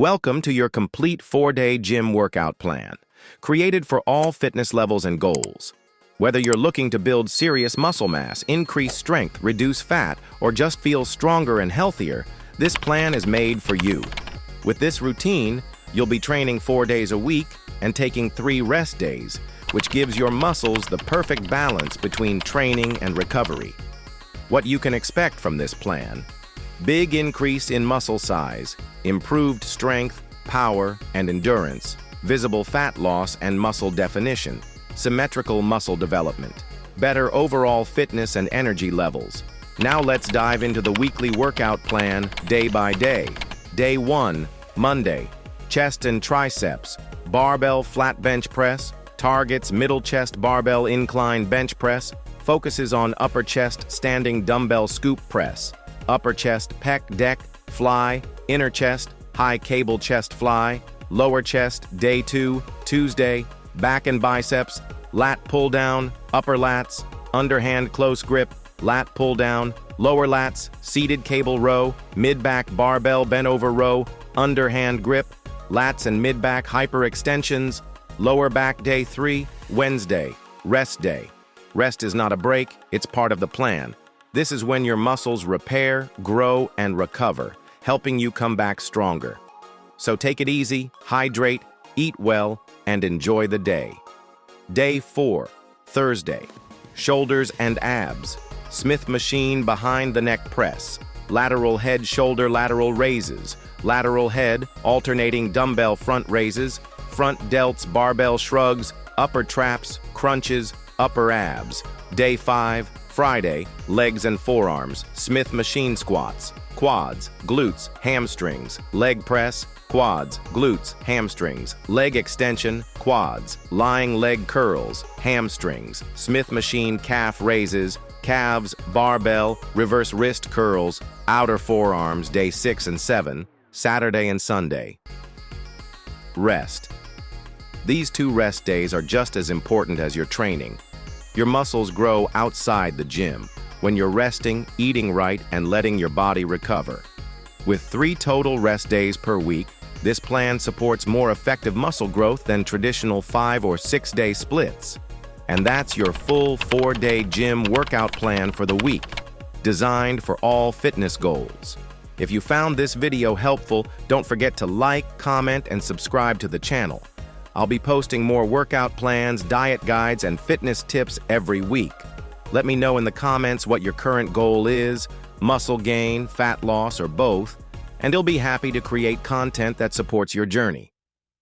Welcome to your complete 4-day gym workout plan, created for all fitness levels and goals. Whether you're looking to build serious muscle mass, increase strength, reduce fat, or just feel stronger and healthier, this plan is made for you. With this routine, you'll be training 4 days a week and taking 3 rest days, which gives your muscles the perfect balance between training and recovery. What you can expect from this plan: big increase in muscle size, improved strength, power, and endurance, visible fat loss and muscle definition, symmetrical muscle development, better overall fitness and energy levels. Now let's dive into the weekly workout plan day by day. Day 1, Monday, chest and triceps, barbell flat bench press, targets middle chest barbell incline bench press, focuses on upper chest standing dumbbell scoop press, upper chest pec deck fly, inner chest high cable chest fly, lower chest. Day 2, Tuesday, back and biceps, lat pull down, upper lats, underhand close grip, lat pull down, lower lats, seated cable row, mid-back barbell bent over row, underhand grip, lats and mid-back hyperextensions, lower back. Day 3, Wednesday, rest day. Rest is not a break, it's part of the plan. This is when your muscles repair, grow, and recover, helping you come back stronger. So take it easy, hydrate, eat well, and enjoy the day. Day 4, Thursday, shoulders and abs, Smith machine behind the neck press, lateral head shoulder lateral raises, lateral head alternating dumbbell front raises, front delts barbell shrugs, upper traps, crunches, upper abs. Day 5, Friday, legs and forearms, Smith machine squats, quads, glutes, hamstrings, leg press, quads, glutes, hamstrings, leg extension, quads, lying leg curls, hamstrings, Smith machine calf raises, calves, barbell, reverse wrist curls, outer forearms. Day 6 and 7, Saturday and Sunday. Rest. These 2 rest days are just as important as your training. Your muscles grow outside the gym when you're resting, eating right, and letting your body recover. With 3 total rest days per week, this plan supports more effective muscle growth than traditional 5 or 6 day splits. And that's your full 4-day gym workout plan for the week, designed for all fitness goals. If you found this video helpful, don't forget to like, comment, and subscribe to the channel. I'll be posting more workout plans, diet guides, and fitness tips every week. Let me know in the comments what your current goal is: muscle gain, fat loss, or both, and I'll be happy to create content that supports your journey.